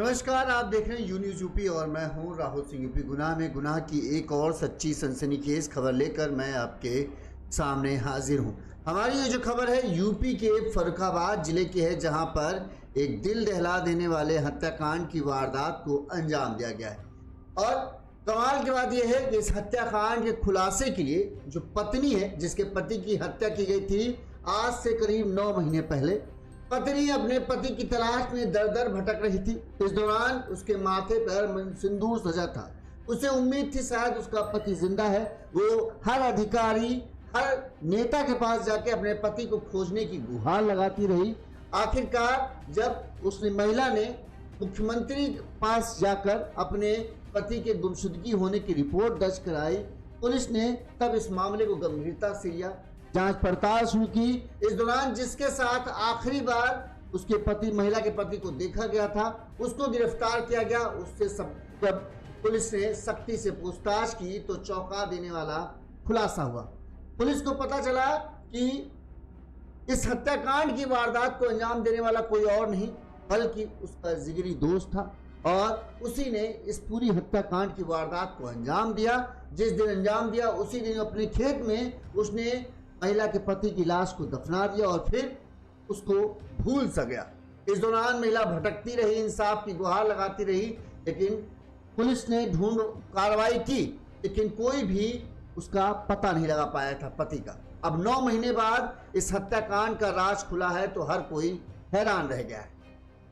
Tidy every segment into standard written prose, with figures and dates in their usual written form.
नमस्कार, आप देख रहे हैं यू न्यूज़ यूपी और मैं हूं राहुल सिंह। यूपी गुनाह में गुनाह की एक और सच्ची सनसनीखेज खबर लेकर मैं आपके सामने हाजिर हूं। हमारी ये जो खबर है यूपी के फर्रुखाबाद जिले की है, जहां पर एक दिल दहला देने वाले हत्याकांड की वारदात को अंजाम दिया गया है। और कमाल की बात यह है कि इस हत्याकांड के खुलासे के लिए जो पत्नी है, जिसके पति की हत्या की गई थी आज से करीब 9 महीने पहले, पत्नी अपने पति की तलाश में दर दर भटक रही थी। इस दौरान उसके माथे पर सिंदूर सजा था। उसे उम्मीद थी शायद उसका पति जिंदा है। वो हर अधिकारी, हर नेता के पास जाके अपने पति को खोजने की गुहार लगाती रही। आखिरकार जब उस महिला ने मुख्यमंत्री के पास जाकर अपने पति के गुमशुदगी होने की रिपोर्ट दर्ज कराई, पुलिस ने तब इस मामले को गंभीरता से लिया, जांच पड़ताल शुरू की। इस दौरान जिसके साथ आखिरी बार उसके पति, महिला के पति को देखा गया था, उसको गिरफ्तार किया गया। उससे जब पुलिस ने सख्ती से पूछताछ की तो चौंका देने वाला खुलासा हुआ। पुलिस को पता चला कि इस हत्याकांड की वारदात को अंजाम देने वाला कोई और नहीं बल्कि उसका जिगरी दोस्त था, और उसी ने इस पूरी हत्याकांड की वारदात को अंजाम दिया। जिस दिन अंजाम दिया उसी दिन अपने खेत में उसने महिला के पति की लाश को दफना दिया और फिर उसको भूल सा गया। इस दौरान महिला भटकती रही, इंसाफ की गुहार लगाती रही, लेकिन पुलिस ने ढूंढ कार्रवाई की, लेकिन कोई भी उसका पता नहीं लगा पाया था पति का। अब 9 महीने बाद इस हत्याकांड का राज खुला है तो हर कोई हैरान रह गया है।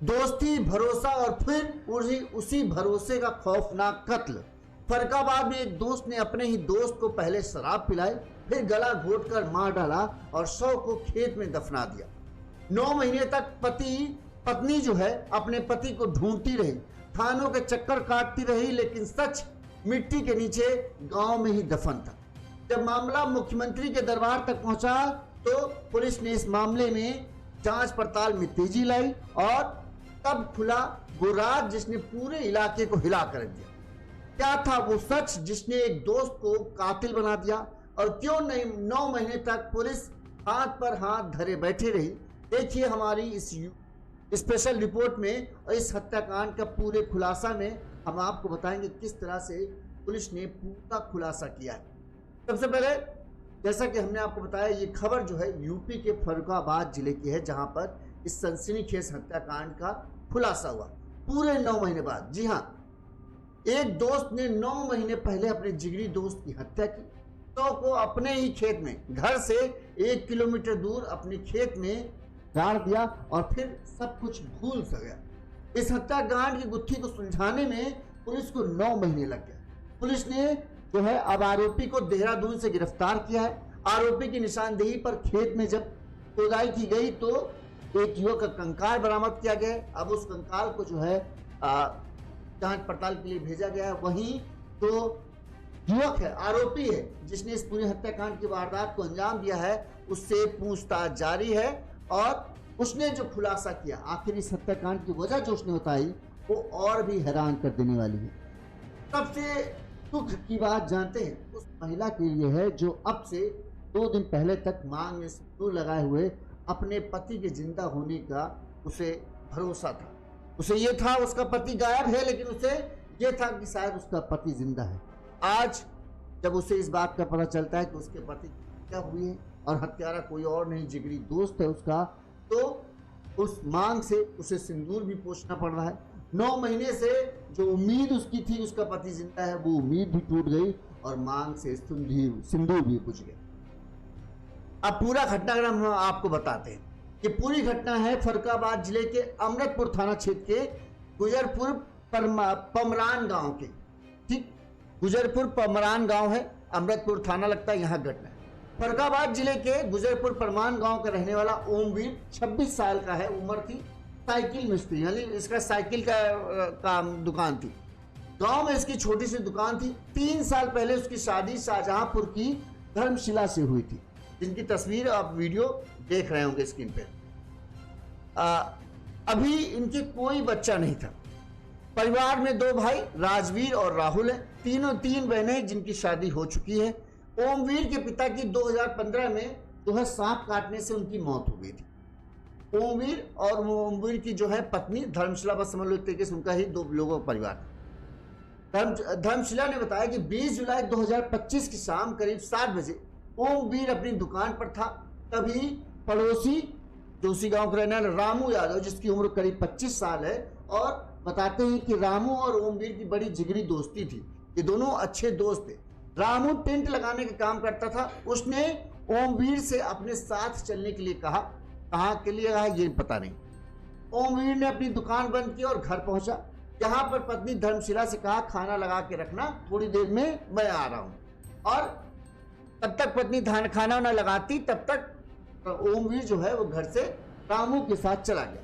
दोस्ती, भरोसा और फिर उसी भरोसे का खौफनाक कत्ल। फर्रुखाबाद में एक दोस्त ने अपने ही दोस्त को पहले शराब पिलाई, फिर गला घोटकर मार डाला और शव को खेत में दफना दिया। 9 महीने तक पत्नी जो है अपने पति को ढूंढती रही, थानों के चक्कर काटती रही, लेकिन सच मिट्टी के नीचे गांव में ही दफन था। जब मामला मुख्यमंत्री के दरबार तक पहुंचा तो पुलिस ने इस मामले में जांच पड़ताल में तेजी लाई और तब खुला वो राज जिसने पूरे इलाके को हिला कर दिया। क्या था वो सच जिसने एक दोस्त को कातिल बना दिया, और क्यों नहीं 9 महीने तक पुलिस हाथ पर हाथ धरे बैठी रही? देखिए हमारी इस स्पेशल रिपोर्ट में, और इस हत्याकांड का पूरे खुलासा में हम आपको बताएंगे किस तरह से पुलिस ने पूरा खुलासा किया है। सबसे पहले जैसा कि हमने आपको बताया, ये खबर जो है यूपी के फर्रुखाबाद जिले की है, जहां पर इस सनसनीखेज हत्याकांड का खुलासा हुआ पूरे 9 महीने बाद। जी हाँ, एक दोस्त ने 9 महीने पहले अपने जिगरी दोस्त की हत्या की, तो को अपने ही खेत में, घर से 1 किलोमीटर दूर अपने खेत में गाड़ दिया और फिर सब कुछ भूल सा गया। इस हत्याकांड की गुत्थी को सुलझाने में पुलिस को 9 महीने लग गए। पुलिस ने जो है अब आरोपी को देहरादून से गिरफ्तार किया है। आरोपी की निशानदेही पर खेत में जब खुदाई की गई तो एक युवक का कंकाल बरामद किया गया। अब उस कंकाल को जो है जांच पड़ताल के लिए भेजा गया है। वहीं तो युवक है, आरोपी है, जिसने इस पूरे हत्याकांड की वारदात को अंजाम दिया है, उससे पूछताछ जारी है और उसने जो खुलासा किया, आखिर इस हत्याकांड की वजह जो उसने बताई, वो और भी हैरान कर देने वाली है। सबसे दुख की बात जानते हैं उस महिला के लिए है जो अब से 2 दिन पहले तक मांग में सिंदूर लगाए हुए अपने पति के जिंदा होने का उसे भरोसा था। उसे ये था उसका पति गायब है, लेकिन उसे ये था कि शायद उसका पति जिंदा है। आज जब उसे इस बात का पता चलता है कि उसके पति की हत्या हुई है और हत्यारा कोई और नहीं जिगरी दोस्त है उसका, तो उस मांग से उसे सिंदूर भी पोंछना पड़ रहा है। 9 महीने से जो उम्मीद उसकी थी उसका पति जिंदा है, वो उम्मीद भी टूट गई और मांग से सिंदूर भी बुझ गया। अब पूरा घटनाक्रम हम आपको बताते हैं। ये पूरी घटना है फर्रुखाबाद जिले के अमृतपुर थाना क्षेत्र के गुजरपुर पमरान गांव के। ठीक, गुजरपुर पमरान गांव है, अमृतपुर थाना लगता है, यहाँ घटना है। फर्रुखाबाद जिले के गुजरपुर परमान गांव का रहने वाला ओमवीर 26 साल का है, उम्र थी, साइकिल मिस्त्री, यानी इसका साइकिल का दुकान थी। गांव में इसकी छोटी सी दुकान थी। 3 साल पहले उसकी शादी शाहजहांपुर की धर्मशिला से हुई थी, जिनकी तस्वीर आप वीडियो देख रहे होंगे स्क्रीन पे। अभी इनके कोई बच्चा नहीं था। परिवार में 2 भाई राजवीर और राहुल हैं, 3 बहनें जिनकी शादी हो चुकी है। ओमवीर के पिता की 2015 में जो है सांप काटने से उनकी मौत हो गई थी। ओमवीर और ओमवीर की जो है पत्नी धर्मशिला, बस समझ लो एक तरीके से उनका ही 2 लोगों का परिवार। धर्मशिला ने बताया कि 20 जुलाई 2025 की शाम करीब 7 बजे ओमवीर अपनी दुकान पर था। तभी पड़ोसी जो उसी गांव का रहने वाला रामू यादव, जिसकी उम्र करीब 25 साल है, और बताते हैं कि रामू और ओमवीर की बड़ी जिगरी दोस्ती थी, ये दोनों अच्छे दोस्त थे। रामू टेंट लगाने का काम करता था। उसने ओमवीर से अपने साथ चलने के लिए कहा। कहाँ के लिए कहा ये पता नहीं। ओमवीर ने अपनी दुकान बंद की और घर पहुंचा। यहाँ पर पत्नी धर्मशिला से कहा खाना लगा के रखना, थोड़ी देर में मैं आ रहा हूँ। और तब तक पत्नी खाना न लगाती, तब तक ओमवीर जो है वो घर से रामू के साथ चला गया।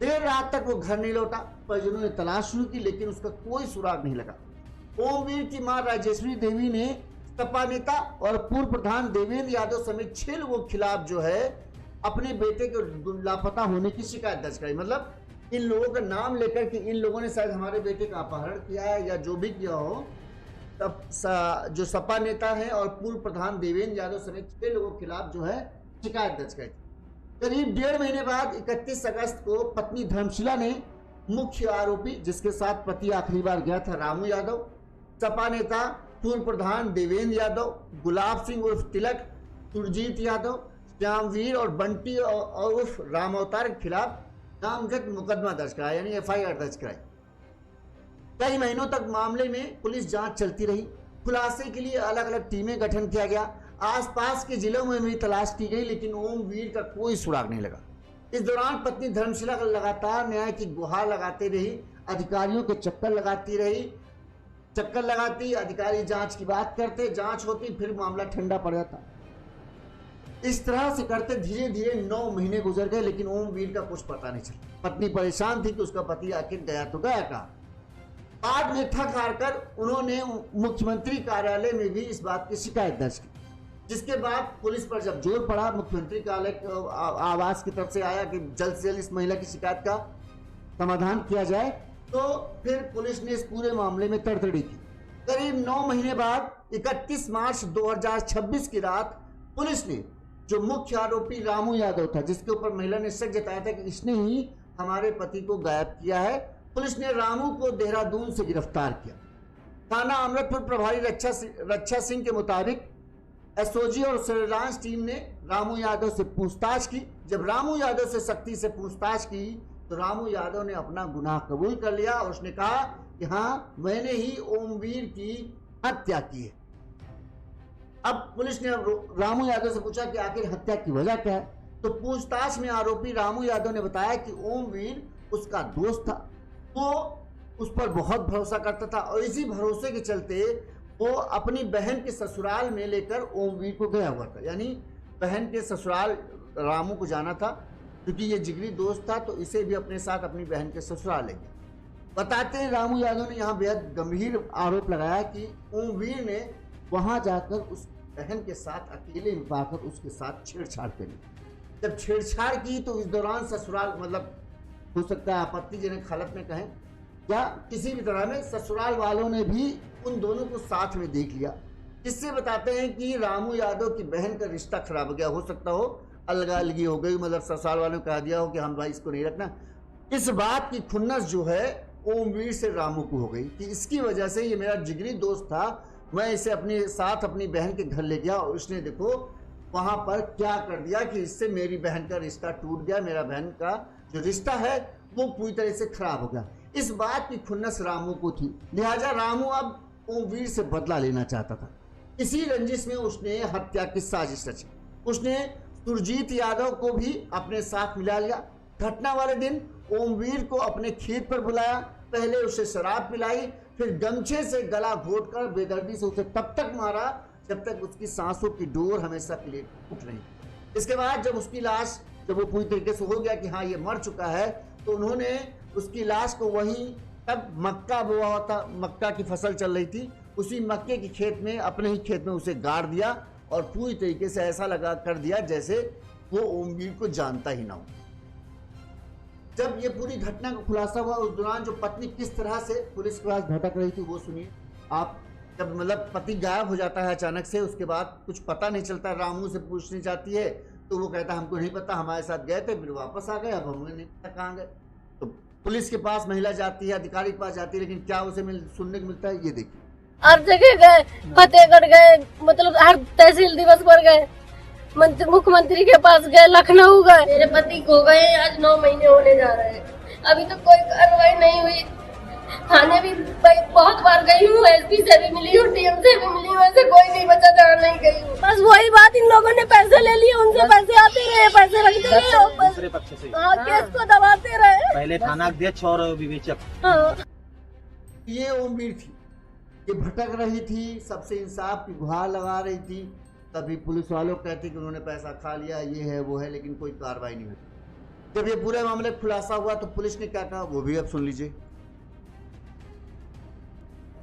देर रात तक वो घर नहीं लौटा। परिजनों ने तलाश शुरू की, लेकिन उसका कोई सुराग नहीं लगा। ओमवीर की मां राजेश्वरी देवी ने सपा नेता और पूर्व प्रधान देवेंद्र यादव समेत 6 लोगों के खिलाफ जो है अपने बेटे के लापता होने की शिकायत दर्ज कराई। मतलब इन लोगों का नाम लेकर कि इन लोगों ने शायद हमारे बेटे का अपहरण किया है या जो भी किया हो। तब जो सपा नेता है और पूर्व प्रधान देवेंद्र यादव समेत 6 लोगों के खिलाफ जो है शिकायत दर्ज कराई। करीब 1.5 महीने बाद 31 अगस्त को पत्नी धर्मशिला ने मुख्य आरोपी, जिसके साथ पति आखिरी बार गया था, रामू यादव, सपा नेता पूर्व प्रधान देवेंद्र यादव, गुलाब सिंह उर्फ तिलक, सुरजीत यादव, श्यामवीर और बंटी और उर्फ राम अवतार के खिलाफ नामजद मुकदमा दर्ज कराया, यानी FIR दर्ज कराई। कई महीनों तक मामले में पुलिस जांच चलती रही। खुलासे के लिए अलग अलग टीमें गठन किया गया। आसपास के जिलों में भी तलाश की गई, लेकिन ओमवीर का कोई सुराग नहीं लगा। इस दौरान पत्नी धर्मशिला लगातार न्याय की गुहार लगाती रही, अधिकारियों के चक्कर लगाती, अधिकारी जांच की बात करते, जांच होती, फिर मामला ठंडा पड़ जाता। इस तरह से करते धीरे धीरे 9 महीने गुजर गए, लेकिन ओमवीर का कुछ पता नहीं चला। पत्नी परेशान थी कि उसका पति आखिर गया तो गया कहाँ। बाद में थक हार कर उन्होंने मुख्यमंत्री कार्यालय में भी इस बात की शिकायत दर्ज की, जिसके बाद पुलिस पर जब जोर पड़ा, मुख्यमंत्री कार्यालय आवास की तरफ से आया कि जल्द से जल्द इस महिला की शिकायत का समाधान किया जाए, तो फिर पुलिस ने इस पूरे मामले में तड़तड़ी की। करीब 9 महीने बाद 31 मार्च 2026 की रात पुलिस ने जो मुख्य आरोपी रामू यादव था, जिसके ऊपर महिला ने शक जताया था कि इसने ही हमारे पति को गायब किया है, पुलिस ने रामू को देहरादून से गिरफ्तार किया। थाना अमृतपुर प्रभारी रक्षा सिंह के मुताबिक एसओजी और सर्विलांस टीम ने रामू यादव से पूछताछ की। जब रामू यादव से सख्ती से पूछताछ की तो रामू यादव ने अपना गुनाह कबूल कर लिया और उसने कहा कि हाँ, मैंने ही ओमवीर की हत्या की है। अब पुलिस ने रामू यादव से पूछा कि आखिर हत्या की वजह क्या है, तो पूछताछ में आरोपी रामू यादव ने बताया कि ओमवीर उसका दोस्त था, वो उस पर बहुत भरोसा करता था और इसी भरोसे के चलते वो अपनी बहन के ससुराल में लेकर ओमवीर को गया हुआ था। यानी बहन के ससुराल रामू को जाना था, क्योंकि ये जिगरी दोस्त था, तो इसे भी अपने साथ अपनी बहन के ससुराल ले गया। बताते हैं रामू यादव ने यहाँ बेहद गंभीर आरोप लगाया कि ओमवीर ने वहां जाकर उस बहन के साथ अकेले में पाकर उसके साथ छेड़छाड़ करी। जब छेड़छाड़ की तो इस दौरान ससुराल, मतलब हो सकता है आपत्तिजनक हालत में कहें या किसी भी तरह में, ससुराल वालों ने भी उन दोनों को साथ में देख लिया, जिससे बताते हैं कि रामू यादव की बहन का रिश्ता खराब हो गया। हो सकता हो अलगालगी हो गई, मतलब ससुराल वालों ने कह दिया हो कि हम भाई इसको नहीं रखना। इस बात की खुन्नस जो है ओमवीर से रामू को हो गई कि इसकी वजह से ये मेरा जिगरी दोस्त था, मैं इसे अपने साथ अपनी बहन के घर ले गया और उसने देखो वहां पर क्या कर दिया कि इससे मेरी बहन का रिश्ता टूट गया, मेरा बहन का जो रिश्ता है वो पूरी तरह से खराब हो गया। इस बात की खुन्नस रामू को थी, लिहाजा रामू अब ओमवीर से बदला लेना चाहता था। इसी रंजिश में उसने हत्या की साजिश रची। उसने सुरजीत यादव को भी अपने साथ मिला लिया। घटना वाले दिन ओमवीर को अपने खेत पर बुलाया, पहले उसे शराब पिलाई, फिर गमछे से गला घोटकर बेदर्दी से उसे तब तक मारा जब तक उसकी सांसों की डोर हमेशा के लिए उठ रही। इसके बाद जब उसकी लाश, जब वो पूरी तरीके से हो गया कि हाँ ये मर चुका है, तो उन्होंने उसकी लाश को वहीं, तब मक्का बोआ हुआ था, मक्का की फसल चल रही थी, उसी मक्के के खेत में, अपने ही खेत में उसे गाड़ दिया और पूरी तरीके से ऐसा लगा कर दिया जैसे वो ओमवीर को जानता ही ना हो। जब ये पूरी घटना का खुलासा हुआ, उस दौरान जो पत्नी किस तरह से पुलिस के पास भटक रही थी वो सुनिए आप। जब मतलब पति गायब हो जाता है अचानक से, उसके बाद कुछ पता नहीं चलता, रामू से पूछनी चाहती है तो वो कहता हमको नहीं पता, हमारे साथ गए थे फिर वापस आ गए, अब हमें नहीं पता कहाँ गए। तो पुलिस के पास महिला जाती है, अधिकारी के पास जाती है, लेकिन क्या उसे सुनने को मिलता है ये देखिए। हर जगह गए, फतेहगढ़ गए, मतलब हर तहसील दिवस पर गए, मुख्यमंत्री के पास गए, लखनऊ गए। मेरे पति खो गए, आज 9 महीने होने जा रहे हैं, अभी तो कोई कार्रवाई नहीं हुई। थाने भी बहुत बार गई हूँ, एसपी से भी मिली हूँ, डीएम से भी मिली हूँ, ऐसे कोई नहीं बचा जहाँ नहीं गई हूँ। बस वही बात, इन लोगों ने पैसे ले लिए, उनसे पैसे आते रहे, पैसे रखते रहे, दूसरे पक्ष से केस को दबाते रहे। पहले थाना अध्यक्ष और विवेचक। ये ओमवीर थी, ये भटक रही थी, सबसे इंसाफ की गुहार लगा रही थी। तभी पुलिस वालों कहते कि उन्होंने पैसा खा लिया, ये है वो है, लेकिन कोई कार्रवाई नहीं हुई। जब ये पूरे मामले खुलासा हुआ तो पुलिस ने क्या कहा वो भी अब सुन लीजिए।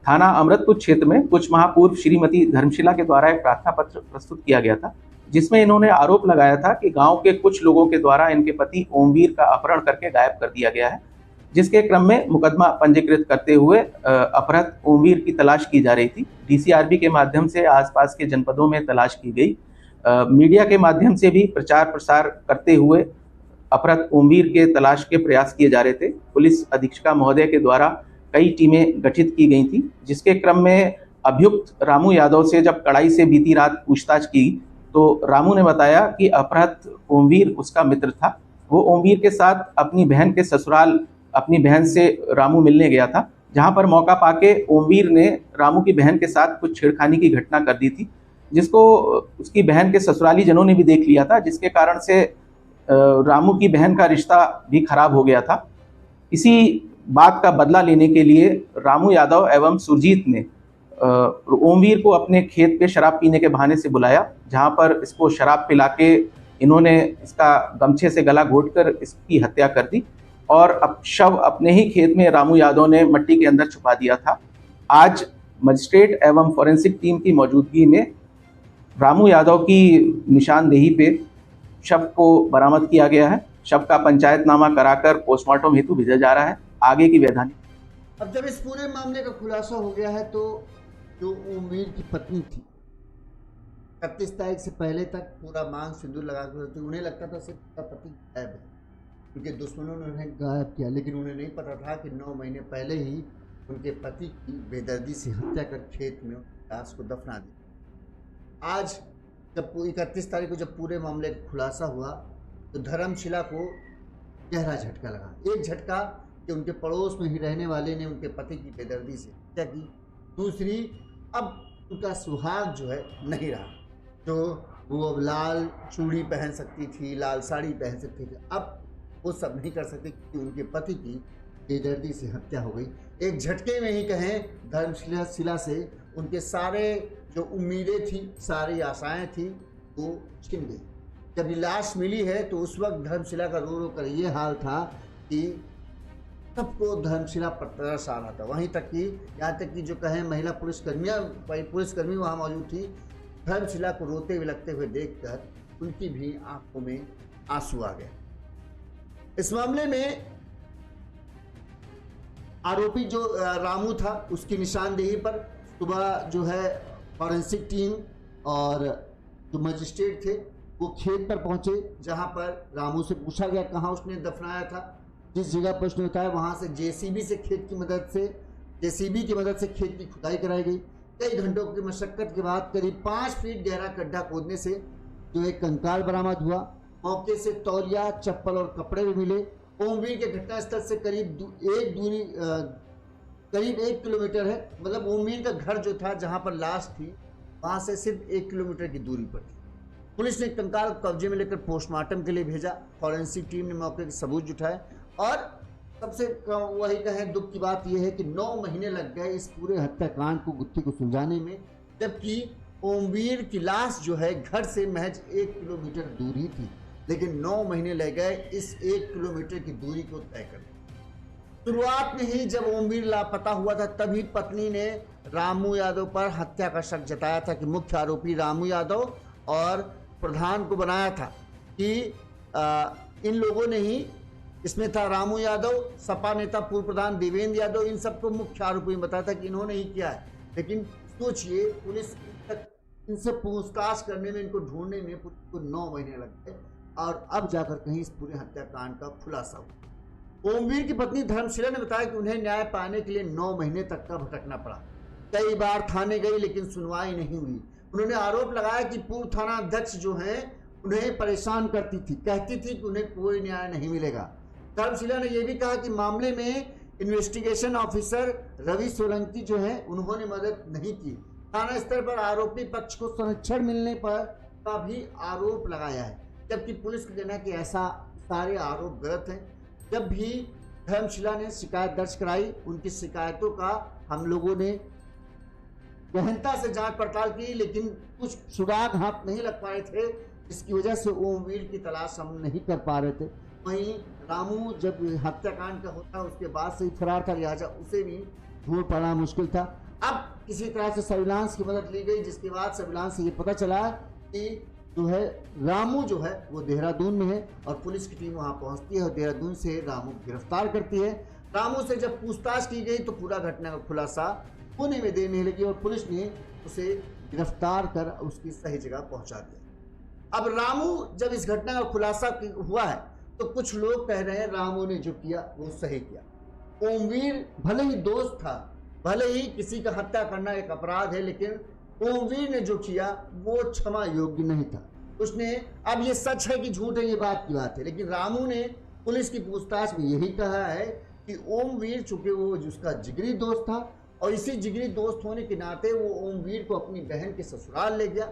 थाना अमृतपुर क्षेत्र में कुछ माह पूर्व श्रीमती धर्मशिला के द्वारा एक प्रार्थना पत्र प्रस्तुत किया गया था, जिसमें इन्होंने आरोप लगाया था कि गांव के कुछ लोगों के द्वारा इनके पति ओमवीर का अपहरण करके गायब कर दिया गया है, जिसके क्रम में मुकदमा पंजीकृत करते हुए अपहृत ओमवीर की तलाश की जा रही थी। डीसीआरबी के माध्यम से आसपास के जनपदों में तलाश की गई, मीडिया के माध्यम से भी प्रचार प्रसार करते हुए अपहृत ओमवीर के तलाश के प्रयास किए जा रहे थे। पुलिस अधीक्षिका महोदय के द्वारा कई टीमें गठित की गई थी, जिसके क्रम में अभियुक्त रामू यादव से जब कड़ाई से बीती रात पूछताछ की तो रामू ने बताया कि अपहृत ओमवीर उसका मित्र था। वो ओमवीर के साथ अपनी बहन के ससुराल अपनी बहन से रामू मिलने गया था, जहां पर मौका पाके ओमवीर ने रामू की बहन के साथ कुछ छेड़खानी की घटना कर दी थी, जिसको उसकी बहन के ससुराली जनों ने भी देख लिया था, जिसके कारण से रामू की बहन का रिश्ता भी खराब हो गया था। इसी बात का बदला लेने के लिए रामू यादव एवं सुरजीत ने ओमवीर को अपने खेत पे शराब पीने के बहाने से बुलाया, जहां पर इसको शराब पिला के इन्होंने इसका गमछे से गला घोंटकर इसकी हत्या कर दी और अब शव अपने ही खेत में रामू यादव ने मिट्टी के अंदर छुपा दिया था। आज मजिस्ट्रेट एवं फॉरेंसिक टीम की मौजूदगी में रामू यादव की निशानदेही पे शव को बरामद किया गया है। शव का पंचायतनामा कराकर पोस्टमार्टम हेतु भेजा जा रहा है। आगे की वैधानिक। अब जब इस पूरे मामले का खुलासा हो गया है तो जो ओमवीर की पत्नी थी 31 तारीख से पहले तक पूरा मांग सिंदूर लगा कर रहती, उन्हें लगता था सिर्फ उसका पति गायब है क्योंकि दुश्मनों ने उन्हें गायब किया, लेकिन उन्हें नहीं पता था कि 9 महीने पहले ही उनके पति की बेदर्दी से हत्या कर खेत में लाश को दफना दी। आज जब 31 तारीख को जब पूरे मामले का खुलासा हुआ तो धर्मशिला को गहरा झटका लगा। एक झटका कि उनके पड़ोस में ही रहने वाले ने उनके पति की बेदर्दी से हत्या की, दूसरी अब उनका सुहाग जो है नहीं रहा, जो वो अब लाल चूड़ी पहन सकती थी, लाल साड़ी पहन सकती थी, अब वो सब नहीं कर सकती क्योंकि उनके पति की बेदर्दी से हत्या हो गई। एक झटके में ही कहें धर्मशिला से उनके सारे जो उम्मीदें थी, सारी आशाएं थी, वो छिन गई। जब ये लाश मिली है तो उस वक्त धर्मशिला का रो रो कर ये हाल था कि सबको धर्मशिला पर तरस आ रहा था। वहीं तक कि यहाँ तक कि जो कहें महिला पुलिसकर्मी वहाँ मौजूद थी, धर्मशिला को रोते हुए लगते हुए देखकर उनकी भी आंखों में आंसू आ गए। इस मामले में आरोपी जो रामू था उसकी निशानदेही पर सुबह जो है फॉरेंसिक टीम और जो मजिस्ट्रेट थे वो खेत पर पहुंचे, जहां पर रामू से पूछा गया कहाँ उसने दफनाया था। जिस जगह पर उसने बताया वहां से जेसीबी की मदद से खेत की खुदाई कराई गई। कई घंटों की मशक्कत के बाद करीब 5 फीट गहरा गड्ढा खोदने से जो एक कंकाल बरामद हुआ। मौके से तौलिया, चप्पल और कपड़े भी मिले। ओमवीर के घटनास्थल से करीब 1 किलोमीटर है, मतलब ओमवीर का घर जो था जहां पर लाश थी वहां से सिर्फ 1 किलोमीटर की दूरी पर थी। पुलिस ने कंकाल कब्जे में लेकर पोस्टमार्टम के लिए भेजा। फॉरेंसिक टीम ने मौके के सबूत जुटाए और सबसे वही कहें दुख की बात यह है कि 9 महीने लग गए इस पूरे हत्याकांड को गुत्थी को सुलझाने में, जबकि ओमवीर की लाश जो है घर से महज 1 किलोमीटर दूर ही थी, लेकिन 9 महीने लग गए इस 1 किलोमीटर की दूरी को तय करने। शुरुआत में ही जब ओमवीर लापता हुआ था तभी पत्नी ने रामू यादव पर हत्या का शक जताया था कि मुख्य आरोपी रामू यादव और प्रधान को बनाया था कि इन लोगों ने ही, इसमें था रामू यादव, सपा नेता पूर्व प्रधान देवेंद्र यादव, इन सबको मुख्य आरोपी बताया था कि इन्होंने ही किया है। लेकिन सोचिए पुलिस तक इनसे पूछताछ करने में, इनको ढूंढने में पुलिस को 9 महीने लग गए और अब जाकर कहीं इस पूरे हत्याकांड का खुलासा हुआ। ओमवीर की पत्नी धर्मशिला ने बताया कि उन्हें न्याय पाने के लिए 9 महीने तक का भटकना पड़ा। कई बार थाने गई लेकिन सुनवाई नहीं हुई। उन्होंने आरोप लगाया कि पूर्व थाना अध्यक्ष जो हैं उन्हें परेशान करती थी, कहती थी कि उन्हें कोई न्याय नहीं मिलेगा। धर्मशिला ने यह भी कहा कि मामले में इन्वेस्टिगेशन ऑफिसर रवि सोलंकी जो है उन्होंने मदद नहीं की। थाना स्तर पर आरोपी पक्ष को संरक्षण मिलने पर का भी आरोप लगाया है, जबकि पुलिस का कहना है कि ऐसा सारे आरोप गलत हैं। जब भी धर्मशिला ने शिकायत दर्ज कराई, उनकी शिकायतों का हम लोगों ने गहनता से जांच पड़ताल की, लेकिन कुछ सुराग हाथ नहीं लग पा रहे थे, जिसकी वजह से ओमवीर की तलाश हम नहीं कर पा रहे थे। वहीं रामू जब हत्याकांड का होता उसके बाद से ही फरार था, लिहाजा उसे भी ढूंढ पाना मुश्किल था। अब किसी तरह से सर्विलांस की मदद ली गई, जिसके बाद सर्विलांस से ये पता चला कि जो है रामू जो है वो देहरादून में है और पुलिस की टीम वहां पहुंचती है और देहरादून से रामू को गिरफ्तार करती है। रामू से जब पूछताछ की गई तो पूरा घटना का खुलासा होने में देर नहीं लगी और पुलिस ने उसे गिरफ्तार कर उसकी सही जगह पहुंचा दिया। अब रामू जब इस घटना का खुलासा हुआ है तो कुछ लोग कह रहे हैं रामू ने जो किया वो सही किया। ओमवीर भले ही दोस्त था, भले ही किसी का हत्या करना एक अपराध है, लेकिन ओमवीर ने जो किया वो क्षमा योग्य नहीं था। उसने, अब ये सच है कि झूठ है ये बात की बात है, लेकिन रामू ने पुलिस की पूछताछ में यही कहा है कि ओमवीर चूंकि वो जिसका जिगरी दोस्त था और इसी जिगरी दोस्त होने के नाते वो ओमवीर को अपनी बहन के ससुराल ले गया।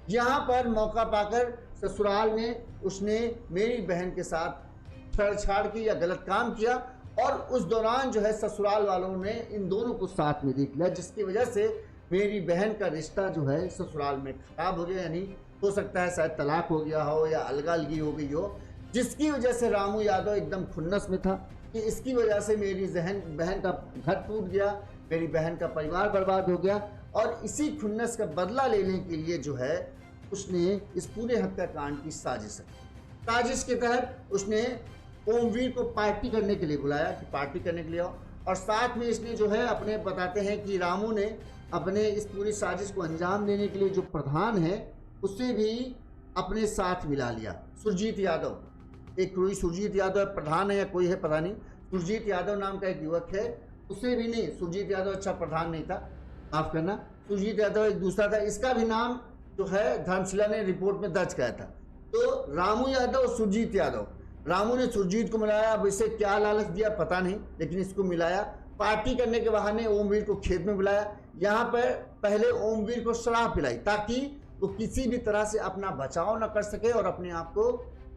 यहाँ पर मौका पाकर ससुराल में उसने मेरी बहन के साथ छेड़छाड़ की या गलत काम किया और उस दौरान जो है ससुराल वालों ने इन दोनों को साथ में देख लिया, जिसकी वजह से मेरी बहन का रिश्ता जो है ससुराल में खराब हो गया, यानी हो सकता है शायद तलाक हो गया हो या अलगालगी हो गई हो, जिसकी वजह से रामू यादव एकदम खुन्नस में था कि इसकी वजह से मेरी बहन का घर टूट गया, मेरी बहन का परिवार बर्बाद हो गया और इसी खुन्नस का बदला लेने के लिए जो है उसने इस पूरे हत्याकांड की साजिश की। साजिश के तहत उसने ओमवीर को पार्टी करने के लिए बुलाया कि पार्टी करने के लिए आओ, और साथ में इसने जो है अपने बताते हैं कि रामू ने अपने इस पूरी साजिश को अंजाम देने के लिए जो प्रधान है उसे भी अपने साथ मिला लिया। सुरजीत यादव, एक कोई सुरजीत यादव प्रधान है या कोई है पता नहीं, सुरजीत यादव नाम का एक युवक है, उसे भी नहीं, सुरजीत यादव अच्छा प्रधान नहीं था, माफ करना, सुरजीत यादव एक दूसरा था, इसका भी नाम जो है धर्मशिला ने रिपोर्ट में दर्ज किया था। तो रामू यादव और सुरजीत यादव, रामू ने सुरजीत को मिलाया, अब इसे क्या लालच दिया पता नहीं, लेकिन इसको मिलाया। पार्टी करने के बहाने ओमवीर को खेत में बुलाया, यहाँ पर पहले ओमवीर को शराब पिलाई ताकि वो किसी भी तरह से अपना बचाव न कर सके और अपने आप को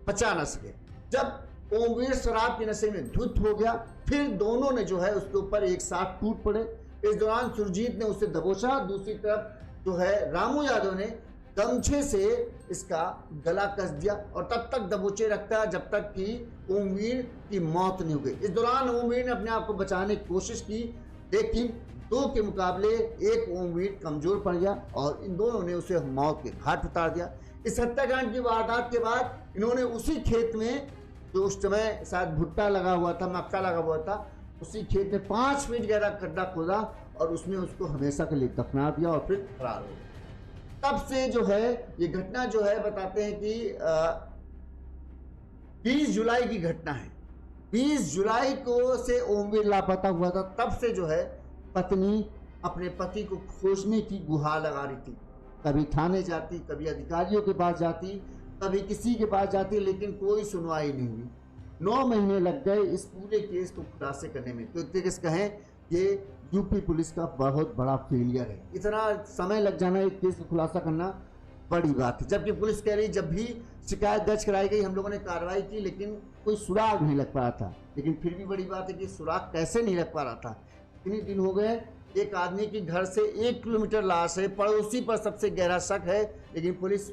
बचा न सके। जब ओमवीर शराब के नशे में धुत हो गया, फिर दोनों ने जो है उसके ऊपर एक साथ टूट पड़े। इस दौरान सुरजीत ने उसे दबोचा, दूसरी तरफ जो है रामू यादव ने गमछे से इसका गला कस दिया और तब तक दबोचे रखता जब तक कि ओमवीर की मौत नहीं हो गई। इस दौरान ओमवीर ने अपने आप को बचाने की कोशिश की, लेकिन 2 के मुकाबले 1 ओमवीर कमजोर पड़ गया और इन दोनों ने उसे मौत के घाट उतार दिया। इस हत्याकांड की वारदात के बाद इन्होंने उसी खेत में जो उस समय शायद भुट्टा लगा हुआ था, मक्का लगा हुआ था, उसी खेत में 5 फीट गहरा गड्ढा खोदा और उसमें उसको हमेशा के लिए दफना दिया और फिर फरार हो गया। तब से जो है ये घटना जो है बताते हैं कि 20 जुलाई की घटना है। 20 जुलाई को से ओमवीर लापता हुआ था, तब से जो है पत्नी अपने पति को खोजने की गुहार लगा रही थी। कभी थाने जाती, कभी अधिकारियों के पास जाती, कभी किसी के पास जाती, लेकिन कोई सुनवाई नहीं हुई। 9 महीने लग गए इस पूरे केस को खुलासे करने में। तो एक तरीके से कहें ये यूपी पुलिस का बहुत बड़ा फेलियर है। इतना समय लग जाना एक केस को खुलासा करना बड़ी बात है, जबकि पुलिस कह रही जब भी शिकायत दर्ज कराई गई हम लोगों ने कार्रवाई की, लेकिन कोई सुराग नहीं लग पा रहा था। लेकिन फिर भी बड़ी बात है कि सुराग कैसे नहीं लग पा रहा था। इतने दिन हो गए, एक आदमी की घर से 1 किलोमीटर लाश है, पड़ोसी पर सबसे गहरा शक है, लेकिन पुलिस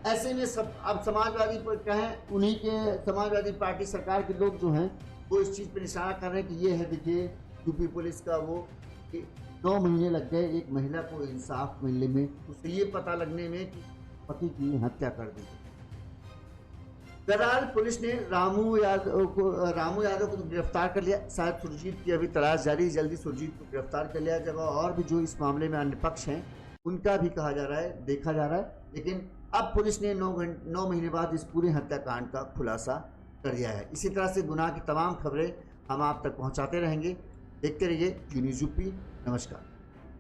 ऐसे में सब अब समाजवादी पर कहें, उन्हीं के समाजवादी पार्टी सरकार के लोग जो हैं वो इस चीज़ पर निशाना कर रहे हैं कि ये है देखिए यूपी पुलिस का वो 9 महीने लग गए एक महिला को इंसाफ मिलने में, उसे ये पता लगने में कि पति की हत्या कर दी। बहरहाल पुलिस ने रामू यादव को तो गिरफ्तार कर लिया, शायद सुरजीत की अभी तलाश जारी, जल्दी सुरजीत को गिरफ्तार कर लिया जाएगा। और भी जो इस मामले में अन्य पक्ष हैं उनका भी कहा जा रहा है, देखा जा रहा है। लेकिन अब पुलिस ने 9 महीने बाद इस पूरे हत्याकांड का खुलासा कर दिया है। इसी तरह से गुनाह की तमाम खबरें हम आप तक पहुंचाते रहेंगे। देखते रहिए यून्यूज़ यूपी। नमस्कार।